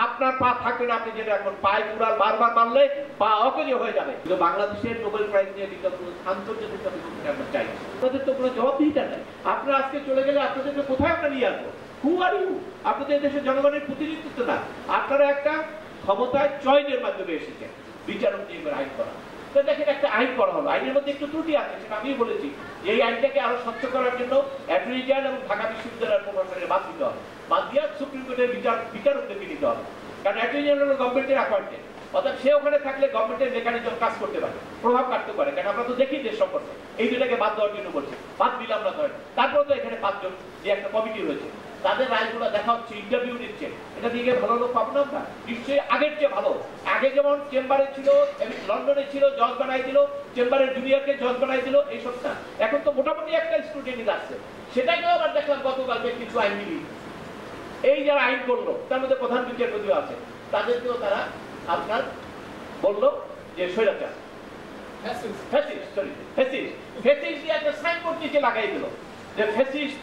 আপনার পা থাকবে না, আপনি যেটা এখন পায়ে কুড়াল বারবার মারলে পা অকেজো হয়ে যাবে। কিন্তু বাংলাদেশের নোবেল প্রাইজ নিয়ে বিগত আন্তর্জাতিক আমরা চাই, আপনাদের তো কোনো জবাবদিহিতা নাই। আপনারা আজকে চলে গেলে আপনাদেরকে কোথায় আমরা নিয়ে আসবো? হু আর ইউ? আপনাদের দেশের জনগণের প্রতিনিধিত্ব না, আপনারা একটা ক্ষমতায় চয়নের মাধ্যমে এসেছেন বিচারক নিয়োগের আইন করা। তো দেখেন একটা আইন করা হলো, আইনের মধ্যে একটু ত্রুটি আছে, সেটা আমি বলেছি। এই আইনটাকে আরো স্বচ্ছ করার জন্য অ্যাটর্নি জেনারেল এবং ঢাকা বিশ্ববিদ্যালয়ের প্রফেসরের বাদ দিতে হবে, বাদ দিয়ে সুপ্রিম কোর্টের বিচারকদেরকে নিতে হবে। কারণ অ্যাটর্নি জেনারেল গভর্নমেন্টের অ্যাপয়েন্টেড, অর্থাৎ সে ওখানে থাকলে গভর্নমেন্টের মেকানিজম কাজ করতে পারে, প্রভাব কাটতে পারে। কারণ আমরা তো দেখি দেশ সম্পর্কে, এই দুটাকে বাদ দেওয়ার জন্য বলছি, বাদ দিলাম না ধরেন। তারপরে তো এখানে 5 জন যে একটা কমিটি রয়েছে, তাদের রায়গুলো দেখা হচ্ছে, ইন্টারভিউ নিচ্ছে, এটা দিয়ে ভালো লোক পাবো না আমরা? নিশ্চয়ই আগের চেয়ে ভালো। আগে যেমন চেম্বারে ছিল, লন্ডনে ছিল, জজ বানাই দিল, চেম্বারের জুনিয়রকে জজ বানাই দিল, এইসব না। এখন তো মোটামুটি একটা স্টুডেন্ট আসছে, সেটাকেও আবার দেখলাম গতকাল বেশ কিছু আইনজীবী এই যারা আইন করলো, তার মধ্যে প্রধান বিচারপতিও আছে, তাদেরকেও তারা আপনার বললো যে স্বৈরাচার, ফ্যাসিস্ট দিয়ে একটা সাইনবোর্ড নিচে লাগাই দিল যে ফ্যাসিস্ট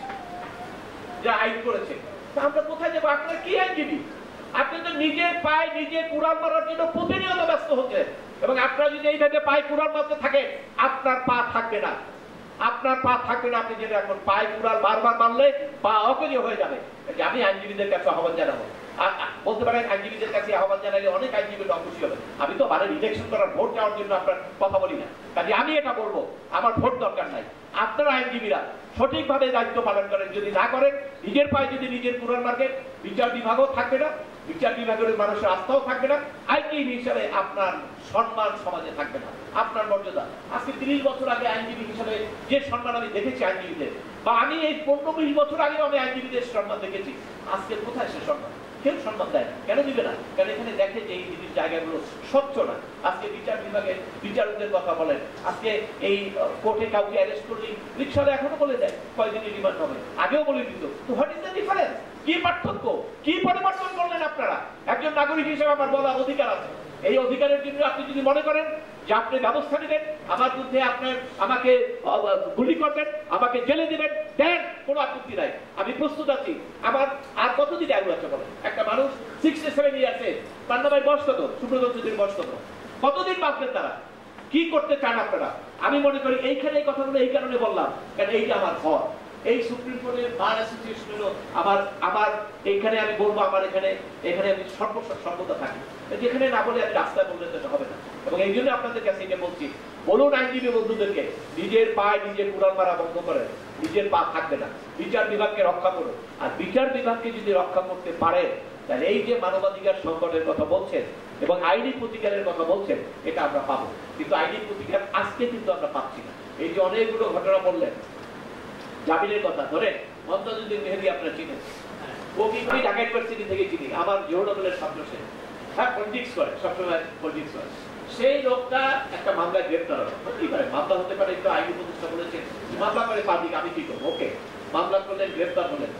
যা আইন করেছে। তা আমরা কোথায় যাবো? আপনারা কি আইনজীবী? আপনি তো নিজের পায়ে নিজে কুড়াল মারার জন্য প্রতিনিয়ত ব্যস্ত হচ্ছেন, এবং আপনারা যদি এইভাবে পায়ে কুড়াল মারতে থাকেন, আপনার পা থাকবে না, আপনার পা থাকবে না। আপনি যেটা এখন পায়ে কুড়াল বারবার মারলে পা অকেজো হয়ে যাবে। আমি আইনজীবীদের কাছে আহ্বান জানাবো, আর বলতে পারেন আইনজীবীদের কাছে আহ্বান জানাইলে অনেক আইনজীবী খুশি হবে। আমি তো বারে ইলেকশন করার ভোট চাওয়ার জন্য আপনার কথা বলি না, কাজে আমি এটা বলবো, আমার ভোট দরকার নাই। আপনারা আইনজীবীরা সঠিকভাবে দায়িত্ব পালন করেন, যদি না করেন, নিজের পায়ে যদি নিজের কুড়াল মারবেন, বিচার বিভাগও থাকবে না, বিচার বিভাগের মানুষের আস্থাও থাকবে না, আইনজীবী হিসাবে আপনার সম্মান সমাজে থাকবে না, আপনার মর্যাদা। আজকে 30 বছর আগে আইনজীবী হিসাবে যে সম্মান আমি দেখেছি আইনজীবীদের, বা আমি এই 15-20 বছর আগেও আমি আইনজীবীদের সম্মান দেখেছি, আজকে কোথায় সে সম্মান? কেউ সম্মান দেয় না। কেন দিবে না? কারণ এখানে দেখে যে এই জিনিস জায়গাগুলো স্বচ্ছ না। আজকে বিচার বিভাগে বিচারকদের কথা বলেন, আজকে এই কোর্টে কাউকে অ্যারেস্ট করলেই রিক্সাওয়ালা এখনো বলে দেয় কয়দিনের রিমান্ড হবে, আগেও বলে দিত। তো হোয়াট ইজ দ্য ডিফারেন্স? কি পার্থক্য, কি পরিবর্তন করলেন আপনারা? একজন নাগরিক হিসেবে আমার বলার অধিকার আছে। এই অধিকারের জন্য আপনি যদি মনে করেন যে আপনি ব্যবস্থা নেবেন, আমার বিরুদ্ধে আপনার আমাকে গুলি করবেন, আমাকে জেলে দিবেন, দেন, কোনো আপত্তি নাই, আমি প্রস্তুত আছি। আমার আর কতদিন আগে আছে বলেন? একটা মানুষ 67 ইয়ার্সে, তার নামের বয়স কত? সুব্রত চৌধুরীর বয়স কত? কতদিন বাঁচবেন তারা? কি করতে চান আপনারা? আমি মনে করি এইখানে এই কথাগুলো এই কারণে বললাম, কারণ এইটা আমার ঘর। এই সুপ্রিম কোর্টের বার অ্যাসোসিয়েশন হলো আমার এইখানে আমি বলবো, আমার এখানে আমি সর্বদা থাকি। যেখানে না বলে আমি রাস্তায় বললে তো হবে না। এবং এই জন্য আপনাদের কাছে এটা বলছি, বলুন আইনজীবী বন্ধুদেরকে, নিজের পায়ে নিজের কুড়াল মারা বন্ধ করেন, নিজের পা থাকবে না, বিচার বিভাগকে রক্ষা করুন। আর বিচার বিভাগকে যদি রক্ষা করতে পারে, তাহলে এই যে মানবাধিকার সংকটের কথা বলছেন এবং আইনি প্রতিকারের কথা বলছেন, এটা আমরা পাবো। কিন্তু আইনি প্রতিকার আজকে কিন্তু আমরা পাচ্ছি না। এই যে অনেকগুলো ঘটনা বললেন, জামিনের কথা ধরেন, মমতাজউদ্দিন মেহেদী আপনারা চিনেন, ওকে আমি ঢাকা ইউনিভার্সিটি থেকে চিনি, আমার জোহরডলের ছাত্র। সে হ্যাঁ পলিটিক্স করে, সবসময় পলিটিক্স করে। সেই লোকটা একটা মামলায় গ্রেপ্তার হলো। হতেই পারে মামলা হতে পারে, একটু আইনি প্রতিষ্ঠা বলেছেন, মামলা করে পাবলিক, আমি কি করবো? ওকে, মামলা করলেন, গ্রেপ্তার হলেন,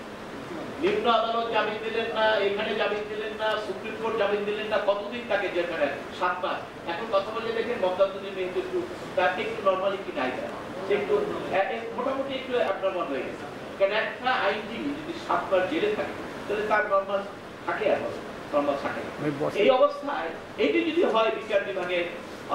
নিম্ন আদালত জামিন দিলেন না, এখানে জামিন দিলেন না, সুপ্রিম কোর্ট জামিন দিলেন না, কতদিন তাকে জেলখানে? 7 মাস। এখন কথা বলে দেখেন মমতাজউদ্দিন মেহেদী একটু তাকে একটু নর্মালি কি নাই, একটু মোটামুটি একটু অ্যাবনর্মাল হয়ে গেছে। কারণ একটা আইনজীবী যদি 7 মাস জেলে থাকে, তাহলে তার নর্মাল থাকে, এখন নর্মাল থাকে। এই অবস্থায় এটি যদি হয় বিচার বিভাগের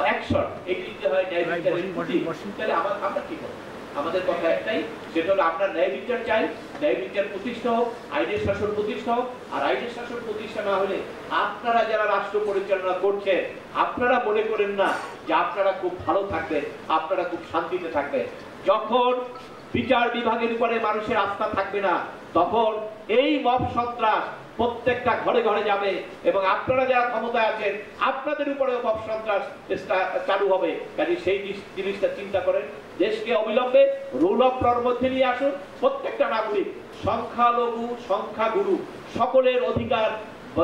অ্যাকশন, এটি যদি হয় ন্যায় বিচারের ত্রুটি, তাহলে আমরা কি করবো? আমাদের কথা একটাই, সেটা হলো আমরা ন্যায় বিচার চাই, ন্যায় বিচার প্রতিষ্ঠা হোক, আইনের শাসন প্রতিষ্ঠা হোক। আর আইনের শাসন প্রতিষ্ঠা না হলে আপনারা যারা রাষ্ট্র পরিচালনা করছেন, আপনারা মনে করেন না যে আপনারা খুব ভালো থাকবেন, আপনারা খুব শান্তিতে থাকবেন। যখন বিচার বিভাগের উপরে মানুষের আস্থা থাকবে না, তখন এই মব সন্ত্রাস প্রত্যেকটা ঘরে ঘরে যাবে, এবং আপনারা যারা ক্ষমতায় আছেন, আপনাদের উপরেও মব সন্ত্রাস চালু হবে। কাজে সেই জিনিসটা চিন্তা করেন, দেশকে অবিলম্বে রুল অফ লর মধ্যে নিয়ে আসুন। প্রত্যেকটা নাগরিক, সংখ্যালঘু সংখ্যাগুরু, সকলের অধিকার,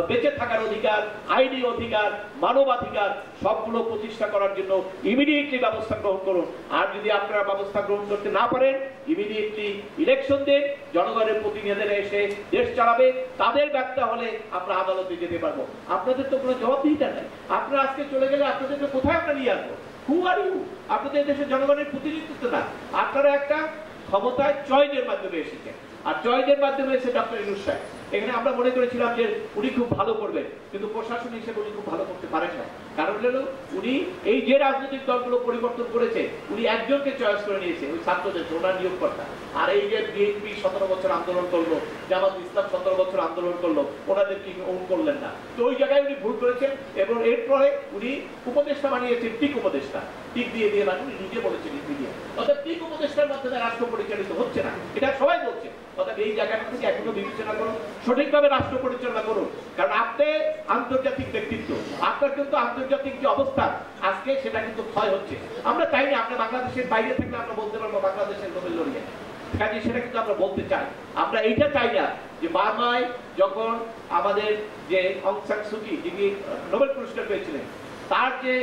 বেঁচে থাকার অধিকার, আইনি অধিকার, মানবাধিকার সবগুলো প্রতিষ্ঠা করার জন্য ইমিডিয়েটলি ব্যবস্থা গ্রহণ করুন। আর যদি আপনারা ব্যবস্থা গ্রহণ করতে না পারেন, ইমিডিয়েটলি ইলেকশন দিন, জনগণের প্রতিনিধিরা এসে দেশ চালাবে। তাদের ব্যর্থ হলে আমরা আদালতে যেতে পারবো। আপনাদের তো কোনো জবাবদিহিতা নাই। আপনারা আজকে চলে গেলে আপনাদেরকে কোথায় আমরা নিয়ে আসবো? হু আর ইউ? আপনাদের দেশের জনগণের প্রতিনিধিত্ব না, আপনারা একটা ক্ষমতায় চয়েনের মাধ্যমে এসেছেন। আর চয়েনের মাধ্যমে এসে ডক্টর ইউনূস সাহেব এখানে আমরা মনে করেছিলাম যে উনি খুব ভালো করবেন, কিন্তু প্রশাসন হিসেবে উনি খুব ভালো করতে পারেন না। কারণ হলো উনি এই যে রাজনৈতিক দলগুলো পরিবর্তন করেছে, উনি একজনকে চয়েস করে নিয়েছে, ওই ছাত্রদের ওনার নিয়োগকর্তা। আর এই যে বিএনপি 17 বছর আন্দোলন করলো, জামাত ইসলাম 17 বছর আন্দোলন করলো, ওনাদের কি করলেন না। তো ওই জায়গায় উনি ভুল করেছেন এবং এরপরে উনি উপদেষ্টা বানিয়েছেন টিক উপদেষ্টা, টিক দিয়ে মানে উনি নিজে বলেছেন মিডিয়া। অর্থাৎ টিক উপদেষ্টার মাধ্যমে রাষ্ট্র পরিচালিত হচ্ছে না, এটা সবাই বলছে। অর্থাৎ এই জায়গাটা থেকে এখনো বিবেচনা করুন, সঠিকভাবে রাষ্ট্র পরিচালনা করুন। কারণ আপনি আন্তর্জাতিক ব্যক্তিত্ব, আপনার কিন্তু আন্তর্জাতিক যে অবস্থা আজকে সেটা কিন্তু ক্ষয় হচ্ছে। আমরা চাই না আপনি বাংলাদেশের বাইরে থাকলে আমরা বলতে পারবো বাংলাদেশের নোবেল লরিয়েট, কাজে সেটা কিন্তু আমরা বলতে চাই। আমরা এইটা চাই না যে বার্মায় যখন আমাদের যে অং সান সু চি যিনি নোবেল পুরস্কার পেয়েছিলেন, তার যে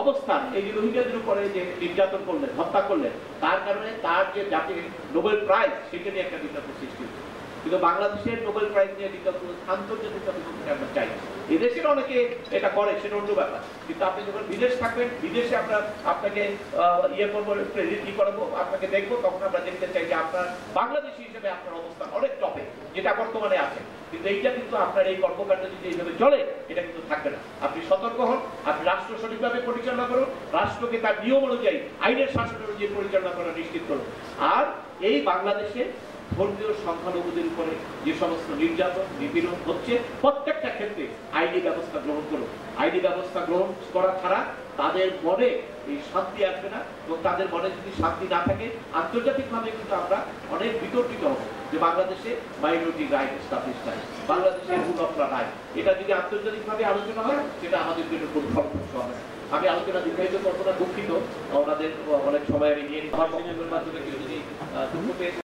অবস্থান, এই যে রোহিঙ্গাদের উপরে যে নির্যাতন করলেন, হত্যা করলেন, তার কারণে তার যে জাতির নোবেল প্রাইজ সেটা নিয়ে একটা বিতর্ক সৃষ্টি হয়েছে। কিন্তু বাংলাদেশের নোবেল প্রাইজ নিয়ে বিতর্ক আন্তর্জাতিক আমরা চাই। এদেশের অনেকে এটা করে, সেটা অন্য ব্যাপার। কিন্তু আপনি যখন বিদেশ থাকবেন, বিদেশে আমরা আপনাকে ইয়ে করবো, ই করবো, আপনাকে দেখবো, তখন আমরা দেখতে চাই যে আপনার বাংলাদেশি হিসেবে আপনার অবস্থান অনেক টপে, যেটা বর্তমানে আছে। কিন্তু এইটা কিন্তু আপনার এই কর্মকাণ্ড যদি এইভাবে চলে, এটা কিন্তু থাকবে না। আপনি সতর্ক হন, আপনি রাষ্ট্র সঠিকভাবে পরিচালনা করুন, রাষ্ট্রকে তার নিয়ম অনুযায়ী, আইনের শাসন অনুযায়ী পরিচালনা করা নিশ্চিত করুন। আর এই বাংলাদেশে ধর্মীয় সংখ্যালঘুদের উপরে যে সমস্ত নির্যাতন নিপীড়ন হচ্ছে, প্রত্যেকটা ক্ষেত্রে আইনি ব্যবস্থা গ্রহণ করুন। আইনি ব্যবস্থা গ্রহণ করা ছাড়া তাদের মনে এই শান্তি আসবে না, এবং তাদের মনে যদি শান্তি না থাকে, আন্তর্জাতিকভাবে কিন্তু আমরা অনেক বিতর্কিত হব যে বাংলাদেশে মাইনরিটি রাইট এস্টাবলিশ নাই, বাংলাদেশের রুল অফ ল নাই। এটা যদি আন্তর্জাতিকভাবে আলোচনা হয়, সেটা আমাদের জন্য খুব ফলপ্রসূ হবে। আমি আলোচনা দীর্ঘায়িত করবো না, দুঃখিত, ওনাদের অনেক সময় আমি নিয়ে আমার বক্তব্যের মাধ্যমে কেউ যদি দুঃখ পেয়ে